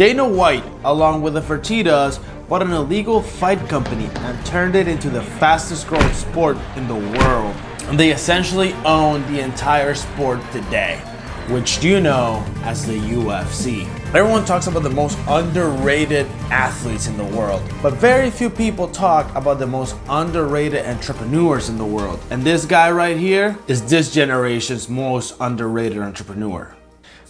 Dana White, along with the Fertittas, bought an illegal fight company and turned it into the fastest growing sport in the world. And they essentially own the entire sport today, which you know as the UFC. Everyone talks about the most underrated athletes in the world, but very few people talk about the most underrated entrepreneurs in the world. And this guy right here is this generation's most underrated entrepreneur.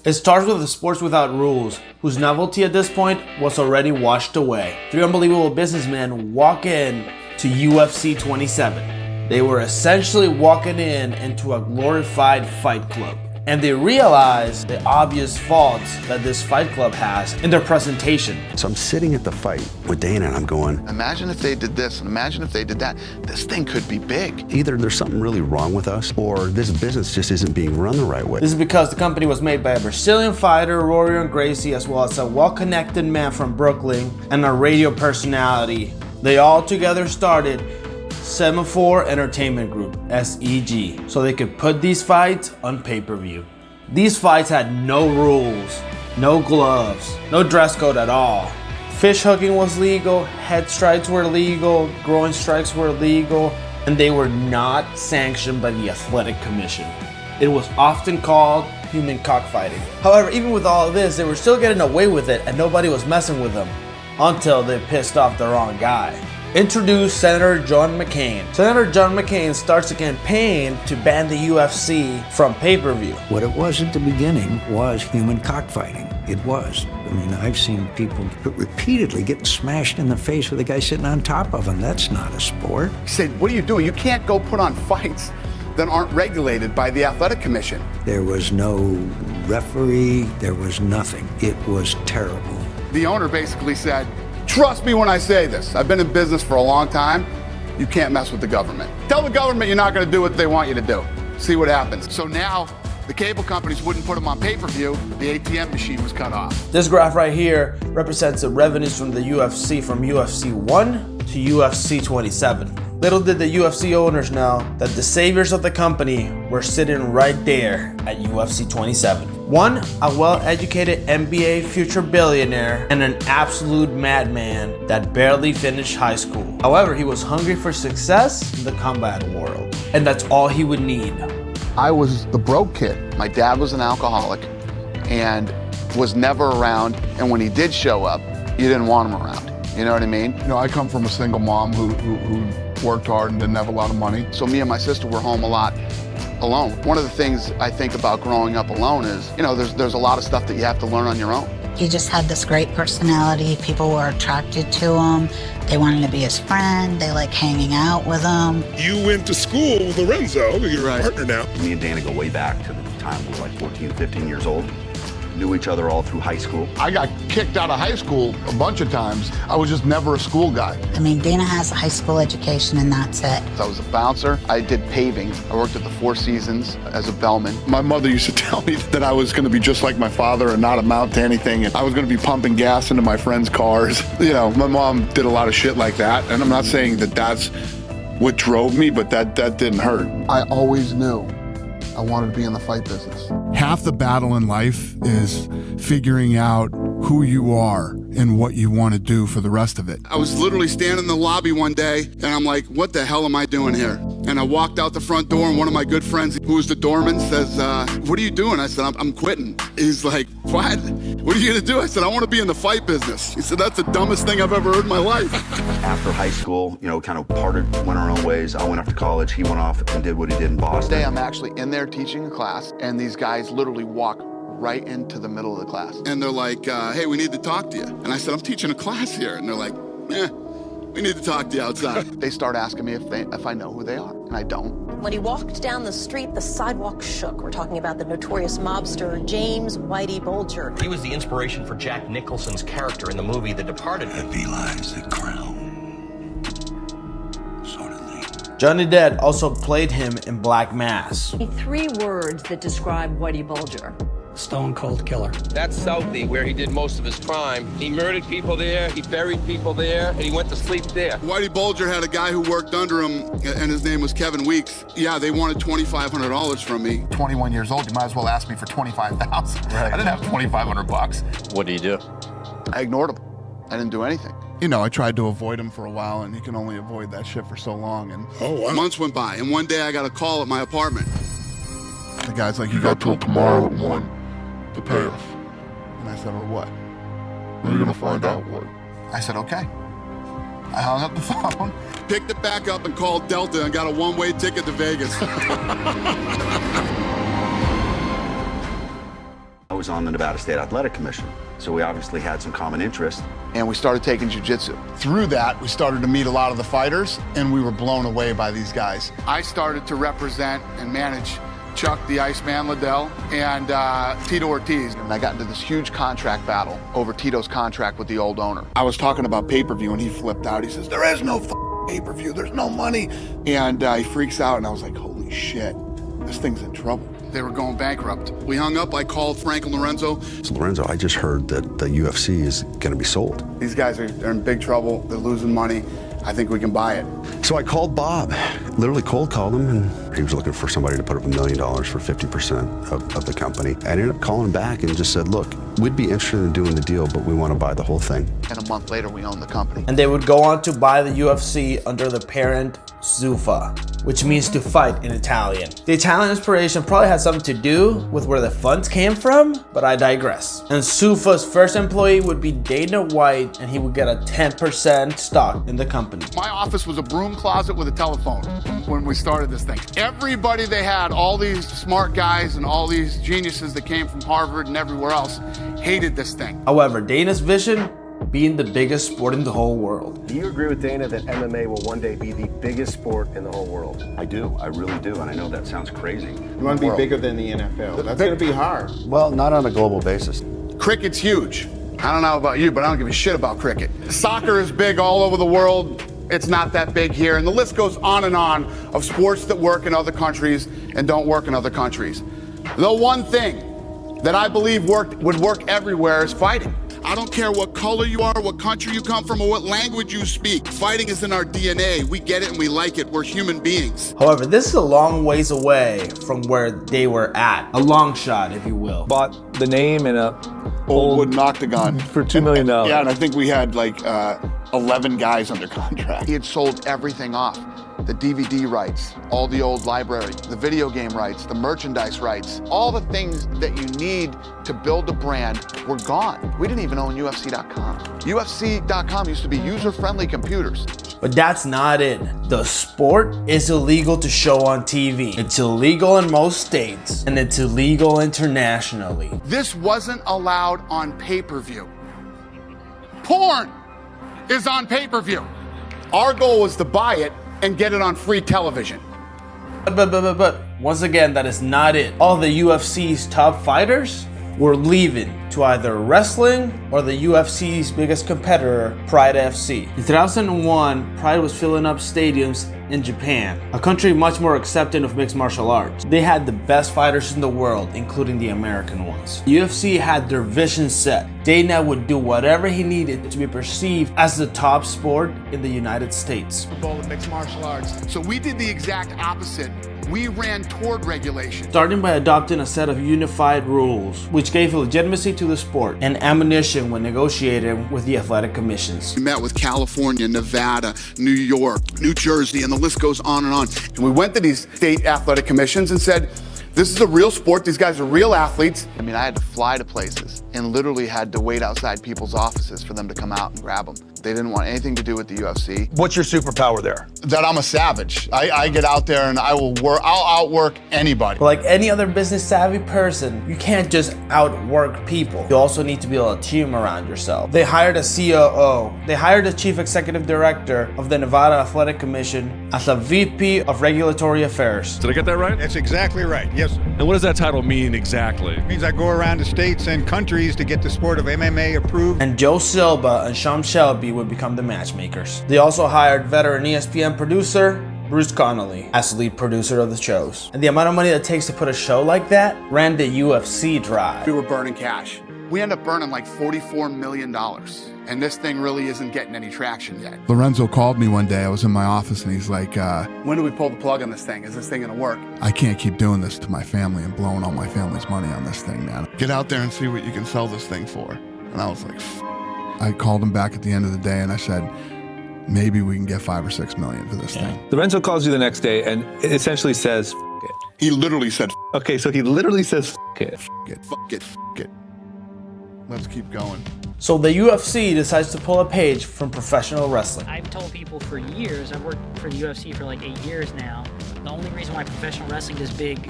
It starts with the Sports Without Rules, whose novelty at this point was already washed away. Three unbelievable businessmen walk in to UFC 27. They were essentially walking into a glorified fight club. And they realize the obvious faults that this fight club has in their presentation. So I'm sitting at the fight with Dana and I'm going, imagine if they did this and imagine if they did that. This thing could be big. Either there's something really wrong with us or this business just isn't being run the right way. This is because the company was made by a Brazilian fighter, Rorion Gracie, as well as a well-connected man from Brooklyn and a radio personality. They all together started Semaphore Entertainment Group, SEG, so they could put these fights on pay-per-view. These fights had no rules, no gloves, no dress code at all. Fish hooking was legal, head strikes were legal, groin strikes were legal, and they were not sanctioned by the Athletic Commission. It was often called human cockfighting. However, even with all of this, they were still getting away with it and nobody was messing with them until they pissed off the wrong guy. Introduce Senator John McCain. Senator John McCain starts a campaign to ban the UFC from pay-per-view. What it was at the beginning was human cockfighting. It was. I mean, I've seen people repeatedly get smashed in the face with a guy sitting on top of them. That's not a sport. He said, what are you doing? You can't go put on fights that aren't regulated by the Athletic Commission. There was no referee. There was nothing. It was terrible. The owner basically said, trust me when I say this. I've been in business for a long time. You can't mess with the government. Tell the government you're not going to do what they want you to do. See what happens. So now the cable companies wouldn't put them on pay-per-view. The ATM machine was cut off. This graph right here represents the revenues from the UFC from UFC 1 to UFC 27. Little did the UFC owners know that the saviors of the company were sitting right there at UFC 27. One, a well-educated NBA future billionaire and an absolute madman that barely finished high school. However, he was hungry for success in the combat world, and that's all he would need. I was the broke kid. My dad was an alcoholic and was never around. And when he did show up, you didn't want him around. You know what I mean? You know, I come from a single mom who worked hard and didn't have a lot of money. So me and my sister were home a lot alone. One of the things I think about growing up alone is, you know, there's a lot of stuff that you have to learn on your own. He just had this great personality. People were attracted to him. They wanted to be his friend. They like hanging out with him. You went to school with Lorenzo, your partner now. Me and Dana go way back to the time we were like 14, 15 years old. Knew each other all through high school. I got kicked out of high school a bunch of times. I was just never a school guy. I mean, Dana has a high school education and that's it. I was a bouncer. I did paving. I worked at the Four Seasons as a bellman. My mother used to tell me that I was going to be just like my father and not amount to anything. And I was going to be pumping gas into my friends' cars. You know, my mom did a lot of shit like that. And I'm not saying that that's what drove me, but that didn't hurt. I always knew I wanted to be in the fight business. Half the battle in life is figuring out who you are and what you want to do for the rest of it. I was literally standing in the lobby one day and I'm like, what the hell am I doing here? And I walked out the front door and one of my good friends, who was the doorman, says, what are you doing? I said, I'm quitting. He's like, what? What are you gonna do? I said, I want to be in the fight business. He said, that's the dumbest thing I've ever heard in my life. After high school, you know, kind of parted, went our own ways. I went off to college. He went off and did what he did in Boston. Today I'm actually in there teaching a class and these guys literally walk right into the middle of the class. And they're like, hey, we need to talk to you. And I said, I'm teaching a class here. And they're like, we need to talk to you outside. They start asking me if I know who they are, and I don't. When he walked down the street, the sidewalk shook. We're talking about the notorious mobster James Whitey Bulger. He was the inspiration for Jack Nicholson's character in the movie The Departed. Heavy lies the crown. Sordidly. Johnny Depp also played him in Black Mass. 3 words that describe Whitey Bulger. Stone cold killer. That's Southie, where he did most of his crime. He murdered people there, he buried people there, and he went to sleep there. Whitey Bulger had a guy who worked under him, and his name was Kevin Weeks. Yeah, they wanted $2,500 from me. 21 years old, you might as well ask me for $25,000. Right. I didn't have $2,500. What do you do? I ignored him. I didn't do anything. You know, I tried to avoid him for a while, and you can only avoid that shit for so long. And Months went by, and one day I got a call at my apartment. the guy's like, you got till tomorrow at 1 to pay us. And I said, or what? We're gonna find out what. I said, okay. I hung up the phone, Picked it back up and called Delta and got a one-way ticket to Vegas. I was on the Nevada State Athletic Commission, so we obviously had some common interest. And we started taking jiu-jitsu. Through that, we started to meet a lot of the fighters, and we were blown away by these guys. I started to represent and manage Chuck the Iceman Liddell and Tito Ortiz. And I got into this huge contract battle over Tito's contract with the old owner. I was talking about pay-per-view, and he flipped out. He says, there is no pay-per-view, there's no money. And he freaks out, and I was like, holy shit, this thing's in trouble. They were going bankrupt. We hung up, I called Frank and Lorenzo. So Lorenzo, I just heard that the UFC is going to be sold. These guys are in big trouble, they're losing money. I think we can buy it. So I called Bob, literally cold called him, and he was looking for somebody to put up $1 million for 50% of the company. I ended up calling back and just said, look, we'd be interested in doing the deal, but we want to buy the whole thing. And a month later, we owned the company. And they would go on to buy the UFC under the parent Zuffa, which means to fight in Italian. The Italian inspiration probably had something to do with where the funds came from, but I digress. And Zuffa's first employee would be Dana White, and he would get a 10% stock in the company. My office was a broom closet with a telephone when we started this thing. Everybody they had, all these smart guys and all these geniuses that came from Harvard and everywhere else, hated this thing. However, Dana's vision, being the biggest sport in the whole world. Do you agree with Dana that MMA will one day be the biggest sport in the whole world? I do, I really do, and I know that sounds crazy. You want to be bigger than the NFL. That's going to be hard. Well, not on a global basis. Cricket's huge. I don't know about you, but I don't give a shit about cricket. Soccer is big all over the world. It's not that big here. And the list goes on and on of sports that work in other countries and don't work in other countries. The one thing that I believe would work everywhere is fighting. I don't care what color you are, what country you come from, or what language you speak. Fighting is in our DNA. We get it and we like it. We're human beings. However, this is a long ways away from where they were at. A long shot, if you will. Bought the name and a old wooden octagon for $2 million. Yeah, and I think we had like 11 guys under contract. He had sold everything off. The DVD rights, all the old library, the video game rights, the merchandise rights, all the things that you need to build a brand were gone. We didn't even own UFC.com. UFC.com used to be user-friendly computers. But that's not it. The sport is illegal to show on TV. It's illegal in most states, and it's illegal internationally. This wasn't allowed on pay-per-view. Porn is on pay-per-view. Our goal was to buy it and get it on free television. But once again, that is not it. All the UFC's top fighters were leaving to either wrestling or the UFC's biggest competitor, Pride FC. In 2001, Pride was filling up stadiums in Japan, a country much more accepting of mixed martial arts. They had the best fighters in the world, including the American ones. UFC had their vision set. Dana would do whatever he needed to be perceived as the top sport in the United States. Bowl of mixed martial arts. So we did the exact opposite. We ran toward regulation. Starting by adopting a set of unified rules, which gave legitimacy to the sport and ammunition when negotiating with the athletic commissions. We met with California, Nevada, New York, New Jersey, and the list goes on and on. And we went to these state athletic commissions and said, this is a real sport. These guys are real athletes. I mean, I had to fly to places and literally had to wait outside people's offices for them to come out and grab them. They didn't want anything to do with the UFC. What's your superpower there? That I'm a savage. I get out there and I'll outwork anybody. But like any other business savvy person, you can't just outwork people. You also need to build a team around yourself. They hired a COO. They hired a chief executive director of the Nevada Athletic Commission as a VP of Regulatory Affairs. Did I get that right? That's exactly right. Yes, sir. And what does that title mean exactly? It means I go around to states and countries to get the sport of MMA approved. And Joe Silva and Sean Shelby would become the matchmakers. They also hired veteran ESPN producer Bruce Connolly as lead producer of the shows. And the amount of money that it takes to put a show like that ran the UFC dry. We were burning cash. We ended up burning like $44 million. And this thing really isn't getting any traction yet. Lorenzo called me one day. I was in my office and he's like, when do we pull the plug on this thing? Is this thing gonna work? I can't keep doing this to my family and blowing all my family's money on this thing, man. Get out there and see what you can sell this thing for. And I was like, I called him back at the end of the day and I said, maybe we can get 5 or 6 million for this thing. Lorenzo calls you the next day and it essentially says, F it. He literally said, okay, so he literally says, F it. F it. Let's keep going. So the UFC decides to pull a page from professional wrestling. I've told people for years, I've worked for the UFC for like 8 years now, the only reason why professional wrestling does big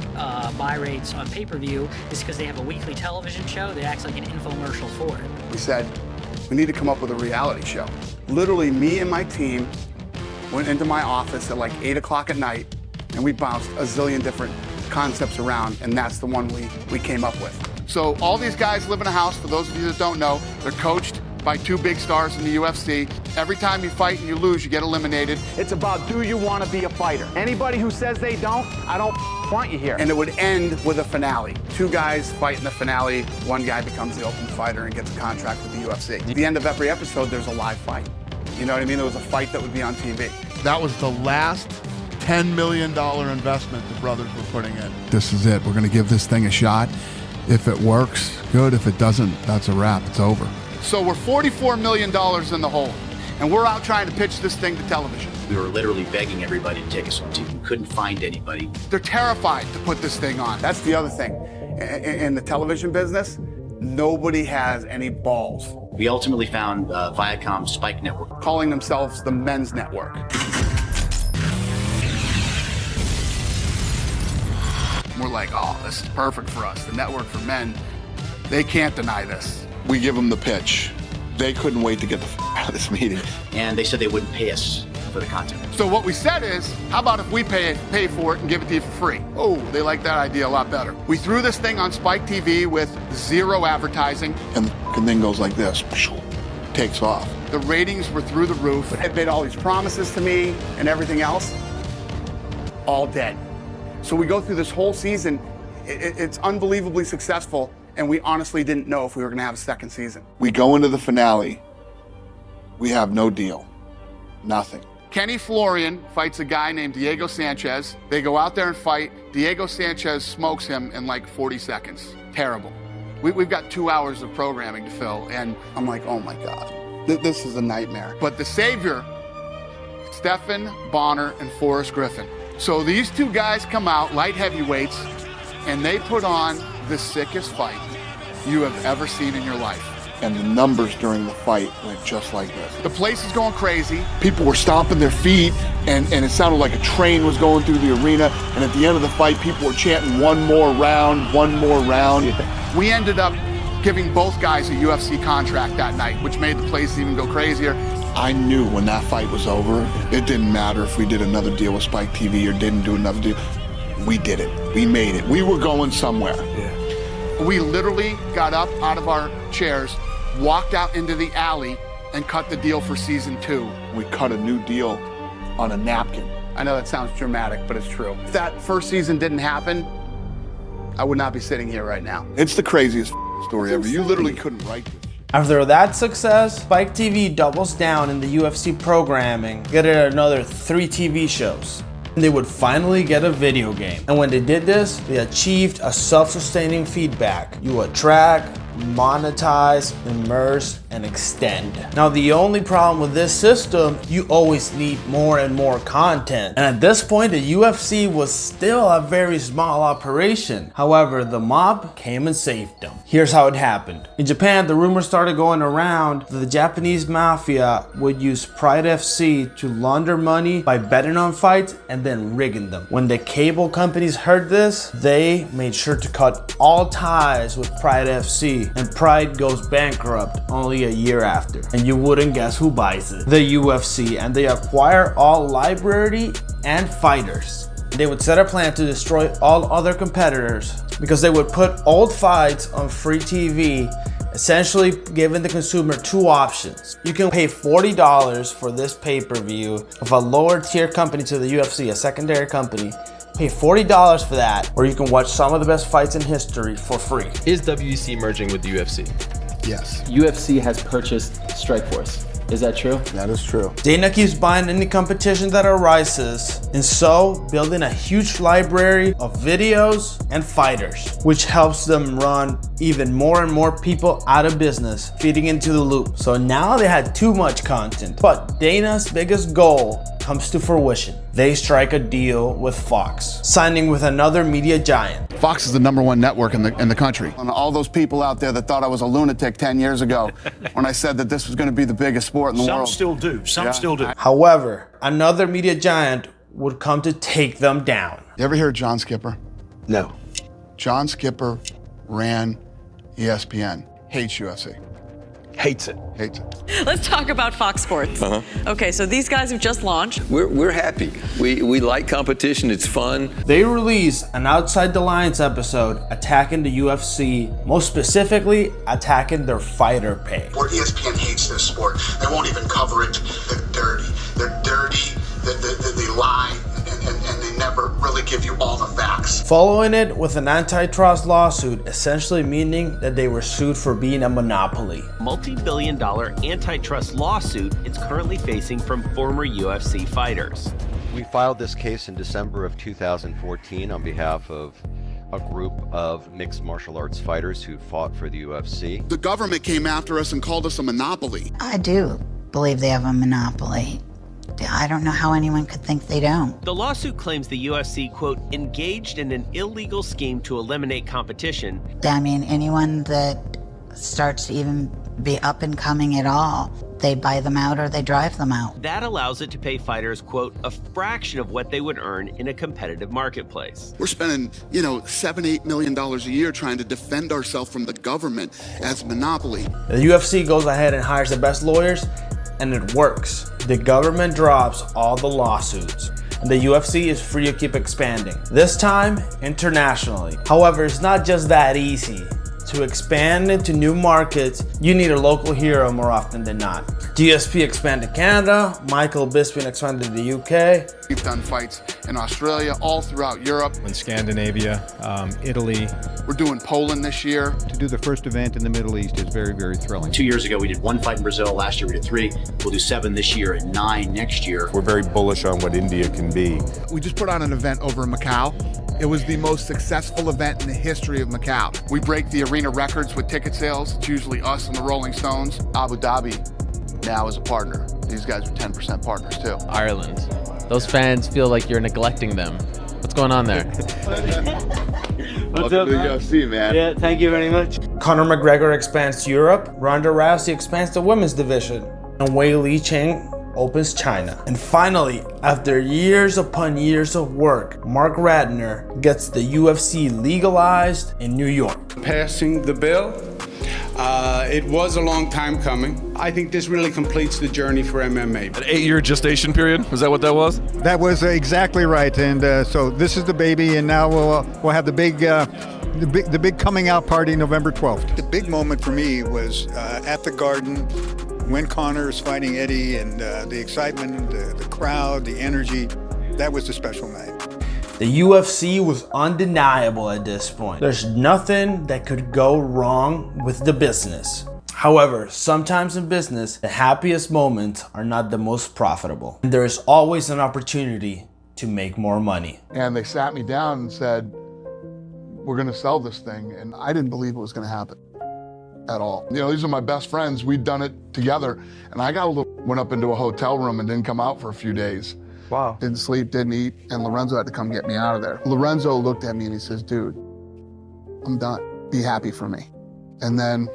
buy rates on pay-per-view is because they have a weekly television show that acts like an infomercial for it. We said, we need to come up with a reality show. Literally, me and my team went into my office at like 8 o'clock at night, and we bounced a zillion different concepts around, and that's the one we came up with. So all these guys live in a house. For those of you that don't know, they're coached by 2 big stars in the UFC. Every time you fight and you lose, you get eliminated. It's about, do you want to be a fighter? Anybody who says they don't, I don't want you here. And it would end with a finale. 2 guys fight in the finale. 1 guy becomes the Ultimate Fighter and gets a contract with the UFC. At the end of every episode, there's a live fight. You know what I mean? There was a fight that would be on TV. That was the last $10 million investment the brothers were putting in. This is it. We're going to give this thing a shot. If it works, good. If it doesn't, that's a wrap. It's over. So we're $44 million in the hole, and we're out trying to pitch this thing to television. We were literally begging everybody to take us on TV. We couldn't find anybody. They're terrified to put this thing on. That's the other thing. In the television business, nobody has any balls. We ultimately found Viacom Spike Network, calling themselves the Men's Network. We're like, oh, this is perfect for us. The network for men, they can't deny this. We give them the pitch. They couldn't wait to get the out of this meeting. And they said they wouldn't pay us for the content. So what we said is, how about if we pay for it and give it to you for free? Oh, they like that idea a lot better. We threw this thing on Spike TV with 0 advertising. And the thing goes like this, takes off. The ratings were through the roof. It made all these promises to me and everything else, all dead. So we go through this whole season, it's unbelievably successful, and we honestly didn't know if we were gonna have a second season. We go into the finale, we have no deal, nothing. Kenny Florian fights a guy named Diego Sanchez. They go out there and fight. Diego Sanchez smokes him in like 40 seconds. Terrible. We've got 2 hours of programming to fill, and I'm like, oh my God, this is a nightmare. But the savior, Stephan Bonner and Forrest Griffin. So these 2 guys come out, light heavyweights, and they put on the sickest fight you have ever seen in your life. And the numbers during the fight went just like this. The place is going crazy. People were stomping their feet, and it sounded like a train was going through the arena. And at the end of the fight, people were chanting, one more round, one more round. We ended up giving both guys a UFC contract that night, which made the place even go crazier. I knew when that fight was over, it didn't matter if we did another deal with Spike TV or didn't do another deal. We did it. We made it. We were going somewhere. Yeah. We literally got up out of our chairs, walked out into the alley, and cut the deal for season 2. We cut a new deal on a napkin. I know that sounds dramatic, but it's true. If that first season didn't happen, I would not be sitting here right now. It's the craziest story ever. You literally couldn't write this. After that success, Spike TV doubles down in the UFC programming, getting another 3 TV shows. And they would finally get a video game. And when they did this, they achieved a self-sustaining feedback. You attract, monetize, immerse, and extend. Now, the only problem with this system, you always need more and more content. And at this point, the UFC was still a very small operation. However, the mob came and saved them. Here's how it happened. In Japan, the rumors started going around that the Japanese mafia would use Pride FC to launder money by betting on fights and then rigging them. When the cable companies heard this, they made sure to cut all ties with Pride FC, and Pride goes bankrupt only a year after. And you wouldn't guess who buys it. The UFC, and they acquire all library and fighters. They would set a plan to destroy all other competitors because they would put old fights on free TV, essentially giving the consumer 2 options. You can pay $40 for this pay-per-view of a lower tier company to the UFC, a secondary company. Pay $40 for that, or you can watch some of the best fights in history for free. Is WEC merging with the UFC? Yes. UFC has purchased Strikeforce. Is that true? That is true. Dana keeps buying any competition that arises, and so building a huge library of videos and fighters, which helps them run even more and more people out of business, feeding into the loop. So now they had too much content, but Dana's biggest goal comes to fruition. They strike a deal with Fox, signing with another media giant. Fox is the #1 network in the country. And all those people out there that thought I was a lunatic 10 years ago when I said that this was going to be the biggest sport in the world. Some still do. Some still do. However, another media giant would come to take them down. You ever hear of John Skipper? No. John Skipper ran ESPN. Hates UFC. Hates it. Hates it. Let's talk about Fox Sports. Okay, so these guys have just launched. We're happy. We like competition. It's fun. They released an Outside the Lines episode attacking the UFC, most specifically attacking their fighter pay. Or ESPN hates this sport. They won't even cover it. They're dirty. They're dirty. They lie. And they never really give you all the facts. Following it with an antitrust lawsuit, essentially meaning that they were sued for being a monopoly. Multi-billion-dollar antitrust lawsuit it's currently facing from former UFC fighters. We filed this case in December of 2014 on behalf of a group of mixed martial arts fighters who fought for the UFC. The government came after us and called us a monopoly. I do believe they have a monopoly. I don't know how anyone could think they don't. The lawsuit claims the UFC, quote, engaged in an illegal scheme to eliminate competition. I mean, anyone that starts to even be up and coming at all, they buy them out or they drive them out. That allows it to pay fighters, quote, a fraction of what they would earn in a competitive marketplace. We're spending, $7-8 million a year trying to defend ourselves from the government as a monopoly. The UFC goes ahead and hires the best lawyers, and it works. The government drops all the lawsuits, and the UFC is free to keep expanding, this time internationally. However, it's not just that easy. To expand into new markets, you need a local hero more often than not. GSP expanded Canada, Michael Bisping expanded the UK. We've done fights in Australia, all throughout Europe. In Scandinavia, Italy. We're doing Poland this year. To do the first event in the Middle East is very, very thrilling. 2 years ago, we did 1 fight in Brazil. Last year, we did 3. We'll do 7 this year and 9 next year. We're very bullish on what India can be. We just put on an event over in Macau. It was the most successful event in the history of Macau. We break the arena records with ticket sales. It's usually us and the Rolling Stones. Abu Dhabi now is a partner. These guys are 10% partners too. Ireland. Those fans feel like you're neglecting them. What's going on there? What's up, man? UFC, man. Yeah, thank you very much. Conor McGregor expands to Europe. Ronda Rousey expands the women's division. And Wei Li Cheng opens China. And finally, after years upon years of work, Mark Radner gets the UFC legalized in New York. Passing the bill. It was a long time coming. I think this really completes the journey for MMA. An 8-year gestation period? Is that what that was? That was exactly right. And so this is the baby, and now we'll have the big coming out party November 12th. The big moment for me was at the Garden when Conor is fighting Eddie, and the excitement, the crowd, the energy. That was the special night. The UFC was undeniable at this point. There's nothing that could go wrong with the business. However, sometimes in business, the happiest moments are not the most profitable. And there is always an opportunity to make more money. And they sat me down and said, we're gonna sell this thing. And I didn't believe it was gonna happen at all. These are my best friends. We'd done it together. And I went up into a hotel room and didn't come out for a few days. Wow. Didn't sleep, didn't eat, and Lorenzo had to come get me out of there. Lorenzo looked at me and he says, dude, I'm done. Be happy for me. And then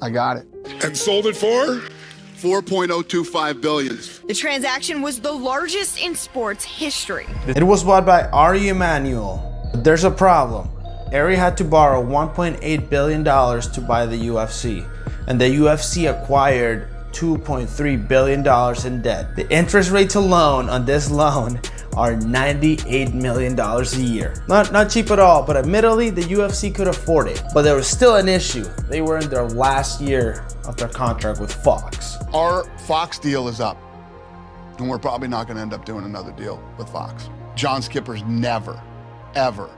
I got it. And sold it for? $4.025 billion. The transaction was the largest in sports history. It was bought by Ari Emanuel. But there's a problem. Ari had to borrow $1.8 billion to buy the UFC. And the UFC acquired $2.3 billion in debt. The interest rates alone on this loan are $98 million a year. Not cheap at all, but admittedly, the UFC could afford it. But there was still an issue. They were in their last year of their contract with Fox. Our Fox deal is up, and we're probably not gonna end up doing another deal with Fox. John Skipper's never, ever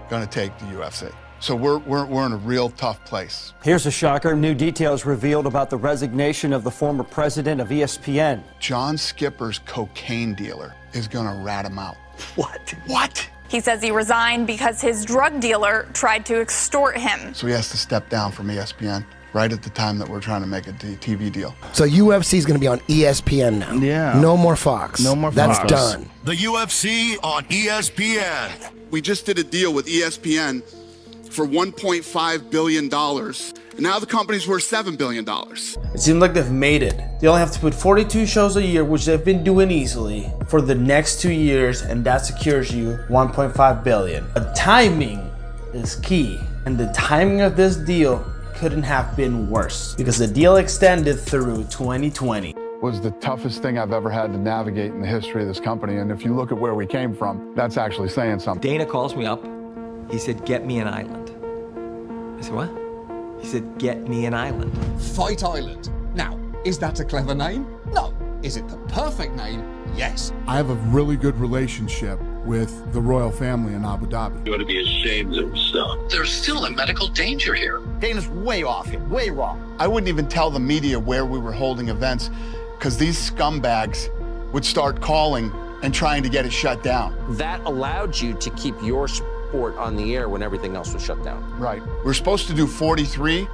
gonna take the UFC. So we're in a real tough place. Here's a shocker. New details revealed about the resignation of the former president of ESPN. John Skipper's cocaine dealer is going to rat him out. What? He says he resigned because his drug dealer tried to extort him. So he has to step down from ESPN right at the time that we're trying to make a TV deal. So UFC is going to be on ESPN now. Yeah. No more Fox. No more That's Fox. done. The UFC on ESPN. We just did a deal with ESPN for $1.5 billion. And now the company's worth $7 billion. It seems like they've made it. They only have to put 42 shows a year, which they've been doing easily, for the next 2 years, and that secures you $1.5 billion. But timing is key, and the timing of this deal couldn't have been worse, because the deal extended through 2020. Was the toughest thing I've ever had to navigate in the history of this company. And if you look at where we came from, that's actually saying something. Dana calls me up. He said, get me an island. I said, what? He said, get me an island. Fight Island. Now, is that a clever name? No. Is it the perfect name? Yes. I have a really good relationship with the royal family in Abu Dhabi. You ought to be ashamed of yourself. There's still a medical danger here. Dana's way off here, way wrong. I wouldn't even tell the media where we were holding events, because these scumbags would start calling and trying to get it shut down. That allowed you to keep your sport on the air when everything else was shut down. Right. We're supposed to do 43.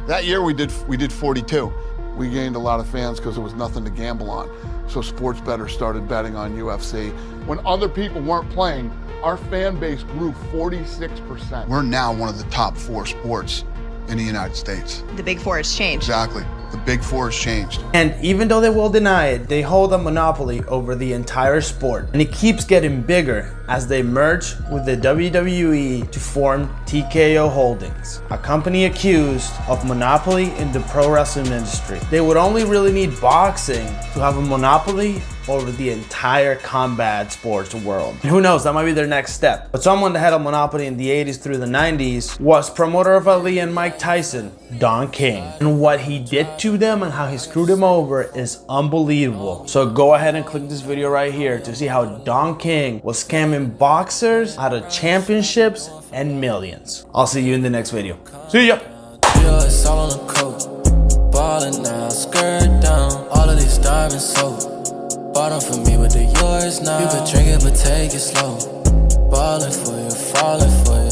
That year we did 42. We gained a lot of fans because there was nothing to gamble on. So sports bettors started betting on UFC. When other people weren't playing, our fan base grew 46%. We're now one of the top 4 sports in the United States. The Big Four has changed. Exactly. The Big Four has changed. And even though they will deny it, they hold a monopoly over the entire sport. And it keeps getting bigger as they merge with the WWE to form TKO Holdings, a company accused of monopoly in the pro wrestling industry. They would only really need boxing to have a monopoly over the entire combat sports world. And who knows, that might be their next step. But someone that had a monopoly in the 80s through the 90s was promoter of Ali and Mike Tyson, Don King. And what he did to them and how he screwed them over is unbelievable. So go ahead and click this video right here to see how Don King was scamming boxers out of championships and millions. I'll see you in the next video. See ya! Ballin' now, skirt down, all of these diamonds sold. Bought them for me, but they're yours now. You could drink it, but take it slow. Ballin' for you, falling for you.